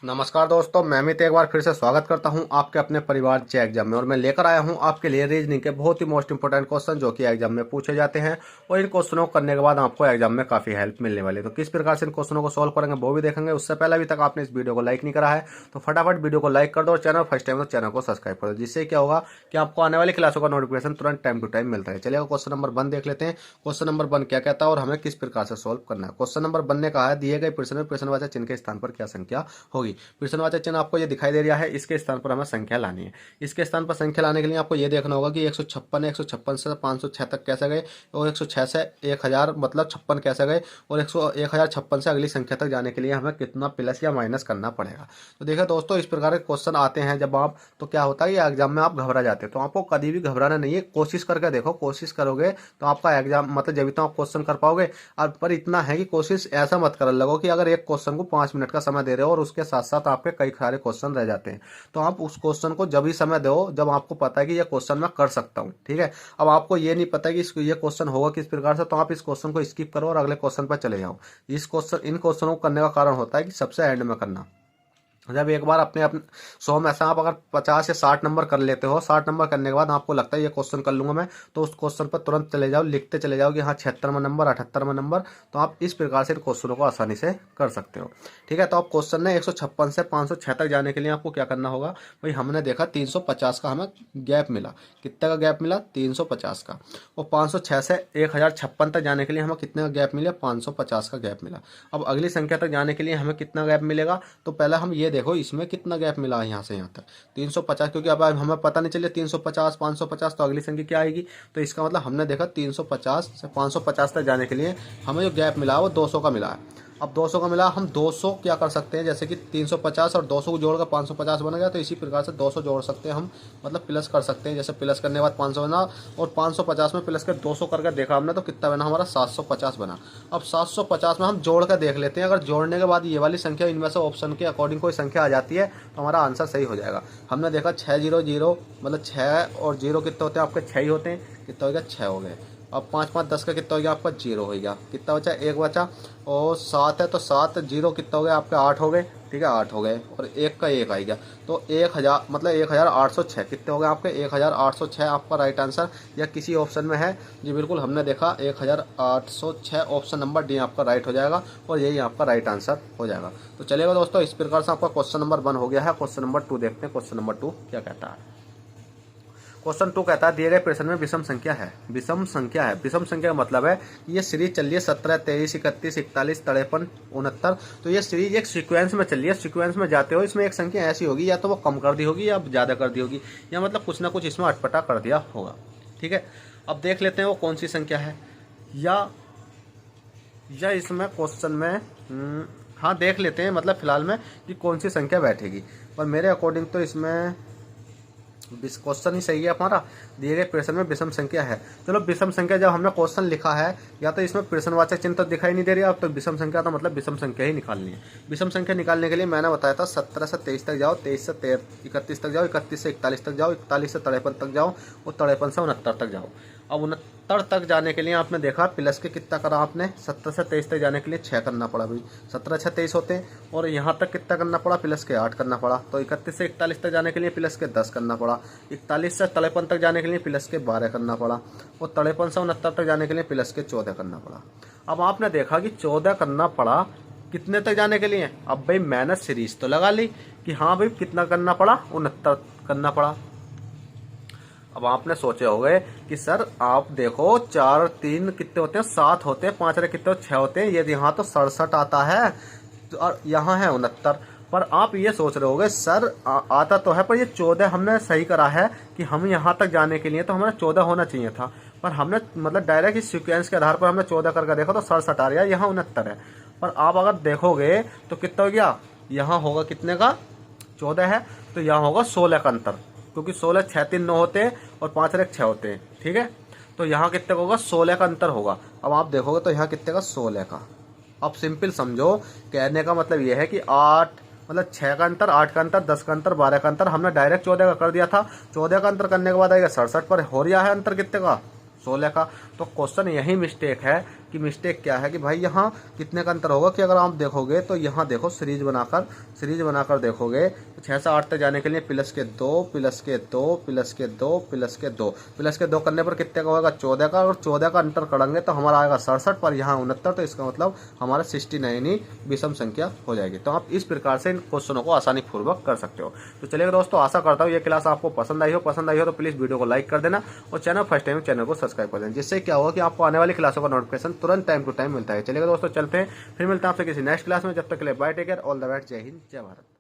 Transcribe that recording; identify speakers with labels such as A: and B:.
A: नमस्कार दोस्तों, मैं अमित एक बार फिर से स्वागत करता हूं आपके अपने परिवार जे एग्जाम में। और मैं लेकर आया हूं आपके लिए रीजनिंग के बहुत ही मोस्ट इंपोर्टेंट क्वेश्चन जो कि एग्जाम में पूछे जाते हैं। और इन क्वेश्चनों को करने के बाद आपको एग्जाम में काफी हेल्प मिलने वाली है। तो किस प्रकार से इन क्वेश्चनों को सोल्व करेंगे वो भी देखेंगे। उससे पहले अभी तक आपने इस वीडियो को लाइक नहीं करा है तो फटाफट वीडियो को लाइक कर दो और चैनल फर्स्ट टाइम तो चैनल को सब्सक्राइब कर दो, जिससे क्या होगा कि आपको आने वाली क्लासों का नोटिफिकेशन तुरंत टाइम टू टाइम मिलता है। चलिए क्वेश्चन नंबर 1 देख लेते हैं। क्वेश्चन नंबर 1 क्या कहता है और हमें किस प्रकार से सोल्व करना है। क्वेश्चन नंबर 1 ने कहा है दिए गए प्रश्न में प्रश्नवाचक चिन्ह के स्थान पर क्या संख्या होगी। प्रश्नवाचक चिन्ह आपको ये दिखाई दे रहा है, इसके स्थान पर हमें संख्या लानी है। इसके स्थान पर संख्या लाने के लिए आपको ये देखना होगा कि 156 है, 156 से 506 तक कैसे गए, और 106 से 1000 मतलब 56 कैसे गए, और 1056 से अगली संख्या तक जाने के लिए हमें कितना प्लस या माइनस करना पड़ेगा। तो देखिए दोस्तों, इस प्रकार के क्वेश्चन आते हैं जब आप, तो क्या होता है ये एग्जाम में आप घबरा जाते हैं। तो आपको कभी भी घबराना नहीं है, कोशिश करके देखो। कोशिश करोगे तो आपका एग्जाम मतलब जब तो आप क्वेश्चन कर पाओगे। और पर इतना है कि कोशिश ऐसा मत कर लगो कि अगर एक क्वेश्चन को 5 मिनट का समय दे रहे हो और उसके साथ साथ आपके कई सारे क्वेश्चन रह जाते हैं, तो आप उस क्वेश्चन को जब ही समय दो जब आपको पता है कि ये क्वेश्चन मैं कर सकता हूँ। ठीक है, अब आपको ये नहीं पता कि ये क्वेश्चन होगा किस प्रकार से, तो आप इस क्वेश्चन को स्किप करो और अगले क्वेश्चन पर चले जाओ। इन क्वेश्चनों को करने का कारण होता है कि सबसे एंड में करना। जब एक बार अपने 100 में से आप अगर 50 या 60 नंबर कर लेते हो, 60 नंबर करने के बाद आपको लगता है ये क्वेश्चन कर लूंगा मैं, तो उस क्वेश्चन पर तुरंत चले जाओ, लिखते चले जाओ कि हाँ 76वां नंबर, 78वां नंबर। तो आप इस प्रकार से इन क्वेश्चनों को आसानी से कर सकते हो। ठीक है, तो आप क्वेश्चन ने 156 से 506 तक जाने के लिए आपको क्या करना होगा। भाई हमने देखा 350 का हमें गैप मिला। कितने का गैप मिला? 350 का। और 506 से 1056 तक जाने के लिए हमें कितने का गैप मिला? 550 का गैप मिला। अब अगली संख्या तक जाने के लिए हमें कितना गैप मिलेगा? तो पहले हम ये देखो इसमें कितना गैप मिला है यहाँ से यहाँ तक 350, क्योंकि अब हमें पता नहीं चले 350 550 तो अगली संख्या क्या आएगी। तो इसका मतलब हमने देखा 350 से 550 तक जाने के लिए हमें जो गैप मिला है वो 200 का मिला है। अब 200 का मिला, हम 200 क्या कर सकते हैं, जैसे कि 350 और 200 को जोड़कर 550 बन गया, तो इसी प्रकार से 200 जोड़ सकते हैं हम, मतलब प्लस कर सकते हैं। जैसे प्लस करने के बाद 500 बना और 550 में प्लस के 200 करके देखा हमने तो कितना बना हमारा 750 बना। अब 750 में हम जोड़ कर देख लेते हैं। अगर जोड़ने के बाद ये वाली संख्या इनमें से ऑप्शन के अकॉर्डिंग कोई संख्या आ जाती है तो हमारा आंसर सही हो जाएगा। हमने देखा 600 मतलब 6 और 0 कितने होते हैं आपके? 6 ही होते हैं। कितना हो गया? 6 हो गए। अब 5 5 10 का कितना हो गया आपका? 0 हो गया। कितना बचा? 1 बचा। और 7 है तो 7 0 कितना हो गया आपके? 8 हो गए। ठीक है, 8 हो गए और 1 का 1 आ गया। तो 1000 मतलब 1806 कितने हो गए आपके? 1806 आपका राइट आंसर, या किसी ऑप्शन में है जी बिल्कुल हमने देखा 1806 ऑप्शन नंबर डी आपका राइट हो जाएगा और यही आपका राइट आंसर हो जाएगा। तो चलेगा दोस्तों, इस प्रकार से आपका क्वेश्चन नंबर 1 हो गया है। क्वेश्चन नंबर 2 देखते हैं। क्वेश्चन नंबर 2 क्या कहता है। क्वेश्चन 2 कहता है दिए गए प्रश्न में विषम संख्या है। विषम संख्या है, विषम संख्या का मतलब है ये सीरीज चल रही है 17 23 31 41 53 69। तो ये सीरीज एक सीक्वेंस में चल रही है। सीक्वेंस में जाते हो इसमें एक संख्या ऐसी होगी, या तो वो कम कर दी होगी या ज़्यादा कर दी होगी, या मतलब कुछ ना कुछ इसमें अटपटा कर दिया होगा। ठीक है, अब देख लेते हैं वो कौन सी संख्या है, या इसमें क्वेश्चन में हाँ देख लेते हैं मतलब फिलहाल में कि कौन सी संख्या बैठेगी। पर मेरे अकॉर्डिंग तो इसमें क्वेश्चन ही सही है हमारा। दिए गए प्रश्न में विषम संख्या है। चलो विषम संख्या जब हमने क्वेश्चन लिखा है, या तो इसमें प्रश्नवाचक चिन्ह तो दिखाई नहीं दे रही, अब तो विषम संख्या तो मतलब विषम संख्या ही निकालनी है। विषम संख्या निकालने के लिए मैंने बताया था 17 से 23 तक जाओ, 23 से 31 तक जाओ, 31 से 41 तक जाओ, 41 से 53 तक जाओ और 53 से 69 तक जाओ। अब 69 तक जाने के लिए आपने देखा प्लस के कितना करा आपने? 17 से 23 तक जाने के लिए 6 करना पड़ा भाई, 17 6 23 होते हैं। और यहाँ तक कितना करना पड़ा? प्लस के 8 करना पड़ा। तो 31 से 41 तक जाने के लिए प्लस के 10 करना पड़ा। 41 से 53 तक जाने के लिए प्लस के 12 करना पड़ा। और 53 से 69 तक जाने के लिए प्लस के 14 करना पड़ा। अब आपने देखा कि 14 करना पड़ा कितने तक जाने के लिए। अब भाई मैंने सीरीज तो लगा ली कि हाँ भाई कितना करना पड़ा? 69 करना पड़ा। अब आपने सोचे होंगे कि सर आप देखो 4 3 कितने होते हैं? 7 होते हैं। 5 कितने? 6 होते हैं। ये यहाँ तो 67 आता है और यहाँ है 69। पर आप ये सोच रहे होंगे सर आता तो है पर ये 14 हमने सही करा है कि हम यहाँ तक जाने के लिए तो हमें 14 होना चाहिए था, पर हमने मतलब डायरेक्ट इस सीक्वेंस के आधार पर हमने 14 करके देखा तो 67 आ रहा है, यहाँ 69 है। पर आप अगर देखोगे तो कितना हो गया? यहाँ होगा कितने का? 14 है तो यहाँ होगा 16 का अंतर, क्योंकि 16 6 3 9 होते हैं और 5 6 होते हैं। ठीक है, तो यहाँ कितने का होगा? 16 का अंतर होगा। अब आप देखोगे तो यहाँ कितने का? 16 का। अब सिंपल समझो, कहने का मतलब ये है कि 8 मतलब 6 का अंतर, 8 का अंतर, 10 का अंतर, 12 का अंतर हमने डायरेक्ट 14 का कर दिया था। 14 का अंतर करने के बाद आएगा 67 पर हो रहा है अंतर कितने का? 16 का। तो क्वेश्चन यही मिस्टेक है कि मिस्टेक क्या है कि भाई यहाँ कितने का अंतर होगा कि अगर आप देखोगे तो यहाँ देखो सीरीज बनाकर देखोगे तो 6 से 8 तक जाने के लिए प्लस के 2 प्लस के 2 प्लस के 2 प्लस के 2 प्लस के 2 करने पर कितने का होगा 14 का, और 14 का अंतर करेंगे तो हमारा आएगा 67 पर यहाँ 69, तो इसका मतलब हमारा 69 ही विषम संख्या हो जाएगी। तो आप इस प्रकार से इन क्वेश्चनों को आसानी पूर्वक कर सकते हो। तो चलिए दोस्तों, आशा करता हूँ ये क्लास आपको पसंद आई हो तो प्लीज़ वीडियो को लाइक कर देना और चैनल फर्स्ट टाइम चैनल को सब्सक्राइब कर देना, जिससे क्या होगा कि आपको आने वाली क्लासों का नोटिफिकेशन तुरंत टाइम टू टाइम मिलता है। चलिए दोस्तों, चलते हैं, फिर मिलते हैं आपसे किसी नेक्स्ट क्लास में। जब तक के लिए bye, take care, all the best, जय हिंद, जय भारत।